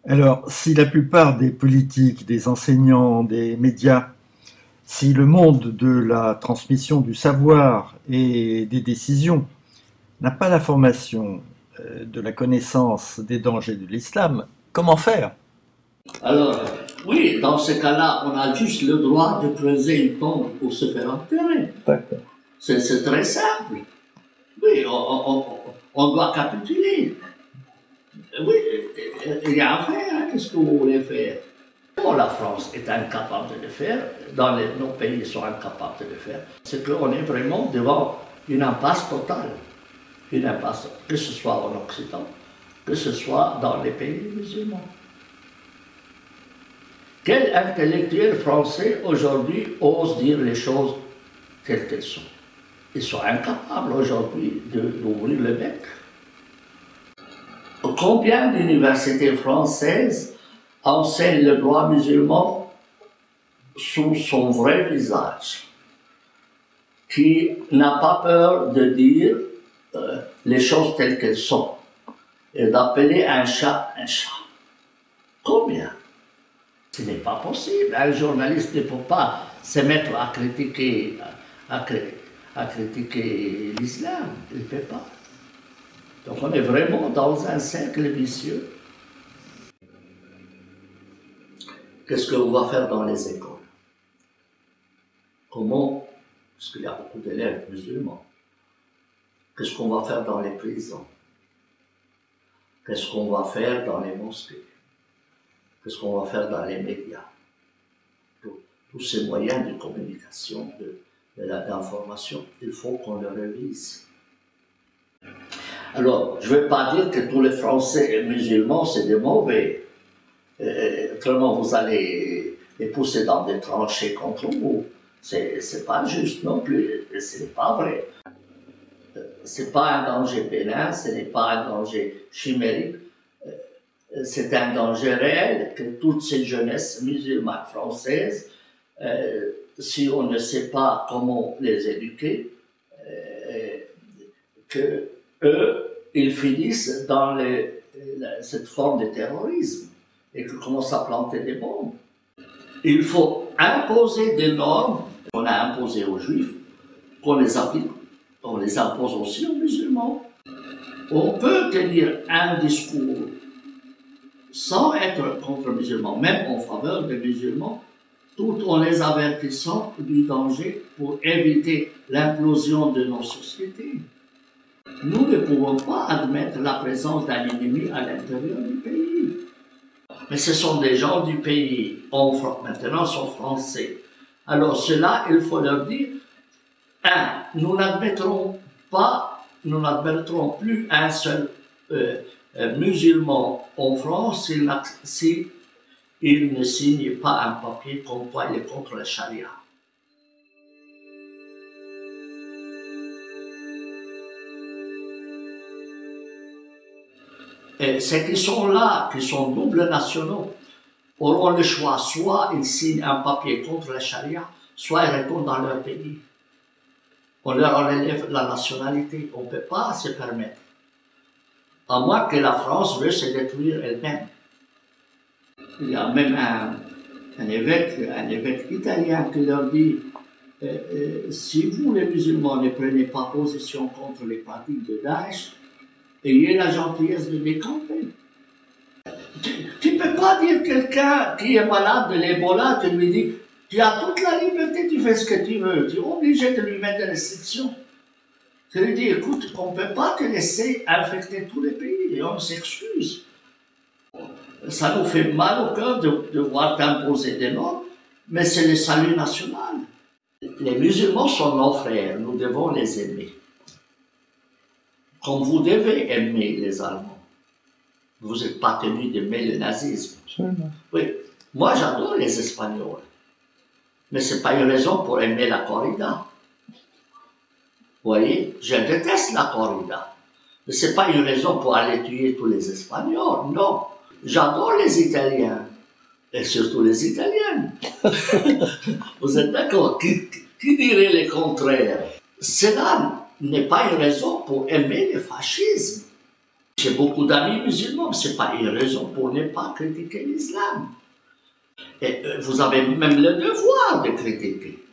Alors, si la plupart des politiques, des enseignants, des médias, si le monde de la transmission du savoir et des décisions n'a pas la formation de la connaissance des dangers de l'islam, comment faire? Alors, oui, dans ce cas-là, on a juste le droit de creuser une tombe pour se faire enterrer. D'accord. C'est très simple. Oui, on doit capituler. Oui, il y a à faire, hein. Qu'est-ce que vous voulez faire? Bon, la France est incapable de le faire, nos pays sont incapables de le faire. C'est qu'on est vraiment devant une impasse totale. Une impasse, que ce soit en Occident, que ce soit dans les pays musulmans. Quel intellectuel français aujourd'hui ose dire les choses telles qu'elles sont? Ils sont incapables aujourd'hui d'ouvrir le bec. Combien d'universités françaises enseignent le droit musulman sous son vrai visage, qui n'a pas peur de dire les choses telles qu'elles sont et d'appeler un chat un chat? Combien? Ce n'est pas possible. Un journaliste ne peut pas se mettre à critiquer, à critiquer l'islam. Il ne peut pas. Donc on est vraiment dans un cercle vicieux. Qu'est-ce qu'on va faire dans les écoles? Comment? Parce qu'il y a beaucoup d'élèves musulmans. Qu'est-ce qu'on va faire dans les prisons? Qu'est-ce qu'on va faire dans les mosquées? Qu'est-ce qu'on va faire dans les médias? Tous ces moyens de communication, d'information, il faut qu'on le révise. Alors, je ne vais pas dire que tous les Français musulmans, c'est des mauvais. Autrement, vous allez les pousser dans des tranchées contre vous. C'est pas juste non plus, ce n'est pas vrai. C'est pas un danger bénin, ce n'est pas un danger chimérique. C'est un danger réel que toutes ces jeunesses musulmanes françaises, si on ne sait pas comment les éduquer, que eux, ils finissent dans cette forme de terrorisme et qu'ils commencent à planter des bombes. Il faut imposer des normes qu'on a imposées aux juifs, qu'on les applique, on les impose aussi aux musulmans. On peut tenir un discours sans être contre les musulmans, même en faveur des musulmans, tout en les avertissant du danger pour éviter l'implosion de nos sociétés. Nous ne pouvons pas admettre la présence d'un ennemi à l'intérieur du pays. Mais ce sont des gens du pays, maintenant sont français. Alors cela, il faut leur dire, nous n'admettrons plus un seul musulman en France s'il ne signe pas un papier comme quoi il est contre la charia. Et ceux qui sont là, qui sont doubles nationaux, auront le choix, soit ils signent un papier contre la charia, soit ils retournent dans leur pays. On leur enlève la nationalité, on ne peut pas se permettre. À moins que la France veuille se détruire elle-même. Il y a même un évêque italien qui leur dit si vous, les musulmans, ne prenez pas position contre les pratiques de Daesh, ayez la gentillesse de décamper. Tu ne peux pas dire quelqu'un qui est malade de l'Ebola, tu lui dis tu as toute la liberté, tu fais ce que tu veux, tu es obligé de lui mettre des restrictions. Tu lui dis écoute, on ne peut pas te laisser infecter tous les pays, et on s'excuse. Ça nous fait mal au cœur de voir t'imposer des normes, mais c'est le salut national. Les musulmans sont nos frères, nous devons les aimer. Comme vous devez aimer les Allemands. Vous n'êtes pas tenu d'aimer le nazisme. Absolument. Oui, moi j'adore les Espagnols, mais ce n'est pas une raison pour aimer la corrida. Vous voyez, je déteste la corrida, mais ce n'est pas une raison pour aller tuer tous les Espagnols, non. J'adore les Italiens, et surtout les Italiennes. Vous êtes d'accord? Qui dirait le contraire? Cela n'est pas une raison pour aimer le fascisme. J'ai beaucoup d'amis musulmans, mais ce n'est pas une raison pour ne pas critiquer l'islam. Et vous avez même le devoir de critiquer,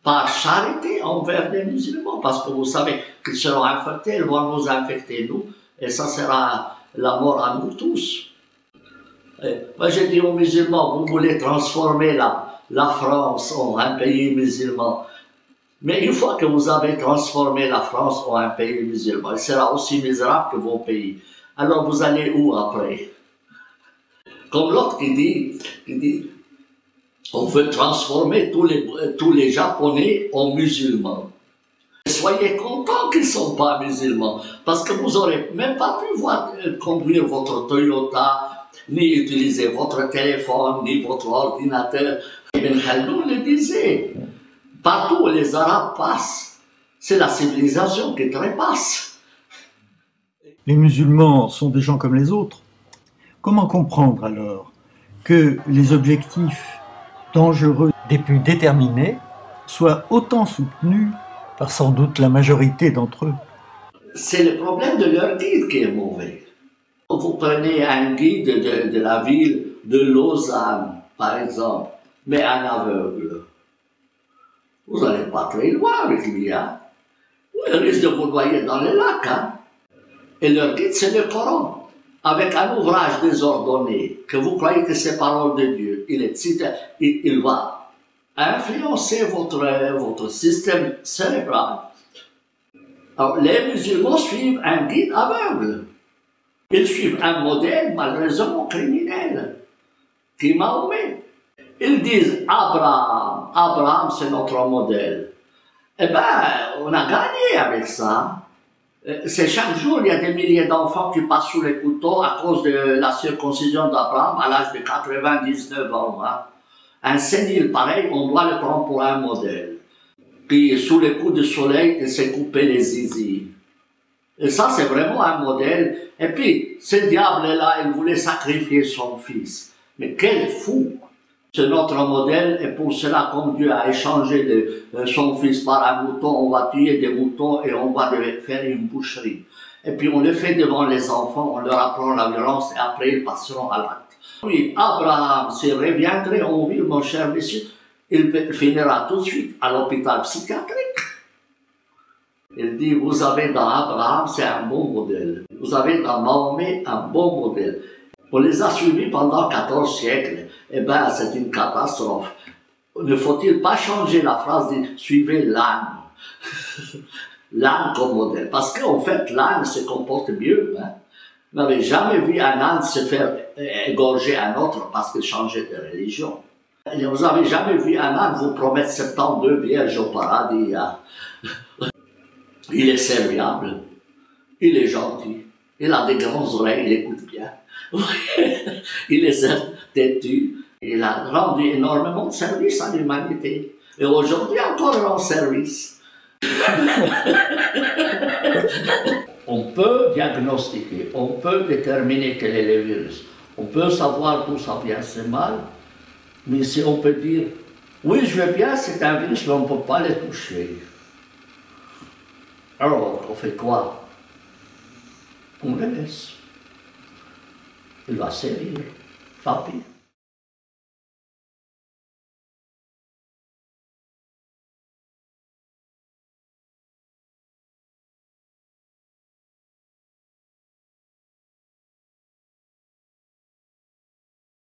par charité envers les musulmans, parce que vous savez qu'ils seront infectés, ils vont nous infecter, nous, et ça sera la mort à nous tous. Et moi, j'ai dit aux musulmans, vous voulez transformer la France en un pays musulman. Mais une fois que vous avez transformé la France en un pays musulman, elle sera aussi misérable que vos pays. Alors vous allez où après? Comme l'autre qui dit, on veut transformer tous les Japonais en musulmans. Soyez contents qu'ils ne sont pas musulmans, parce que vous n'aurez même pas pu conduire votre Toyota, ni utiliser votre téléphone, ni votre ordinateur. Ibn Khaldoun le disait. Partout où les Arabes passent, c'est la civilisation qui trépasse. Les musulmans sont des gens comme les autres. Comment comprendre alors que les objectifs dangereux des plus déterminés soient autant soutenus par sans doute la majorité d'entre eux? C'est le problème de leur guide qui est mauvais. Vous prenez un guide de la ville de Lausanne, par exemple, mais un aveugle. Vous n'allez pas très loin avec lui, hein? Il risque de vous noyer dans les lacs, hein? Et leur guide, c'est le Coran, avec un ouvrage désordonné, que vous croyez que c'est parole de Dieu. Il va influencer votre système cérébral. Alors, les musulmans suivent un guide aveugle. Ils suivent un modèle malheureusement criminel, qui est Mahomet. Ils disent Abraham c'est notre modèle. Eh bien, on a gagné avec ça. C'est chaque jour, il y a des milliers d'enfants qui passent sous les couteaux à cause de la circoncision d'Abraham à l'âge de 99 ans. Hein. Un sénile pareil, on doit le prendre pour un modèle. Puis, sous les coups de soleil, il s'est coupé les zizi. Et ça, c'est vraiment un modèle. Et puis, ce diable-là, il voulait sacrifier son fils. Mais quel fou! C'est notre modèle, et pour cela, comme Dieu a échangé son fils par un mouton, on va tuer des moutons et on va faire une boucherie. Et puis on le fait devant les enfants, on leur apprend la violence et après ils passeront à l'acte. Oui, Abraham, s'il reviendrait en ville, mon cher monsieur, il finira tout de suite à l'hôpital psychiatrique. Il dit, vous avez dans Abraham, c'est un bon modèle. Vous avez dans Mahomet un bon modèle. On les a suivis pendant 14 siècles. Eh bien, c'est une catastrophe. Ne faut-il pas changer la phrase de « suivez l'âne » L'âne comme modèle. Parce qu'en fait, l'âne se comporte mieux. Hein. Vous n'avez jamais vu un âne se faire égorger un autre parce qu'il changeait de religion. Et vous n'avez jamais vu un âne vous promettre 72 vierges au paradis. Hein. Il est serviable. Il est gentil. Il a des grandes oreilles, il écoute bien. Il est têtu. Il a rendu énormément de service à l'humanité. Et aujourd'hui, encore il rend service. On peut diagnostiquer, on peut déterminer quel est le virus. On peut savoir d'où ça vient, c'est mal. Mais si on peut dire, oui, je veux bien, c'est un virus, mais on ne peut pas le toucher. Alors, on fait quoi? On le laisse. Il va sévir. Tant pis.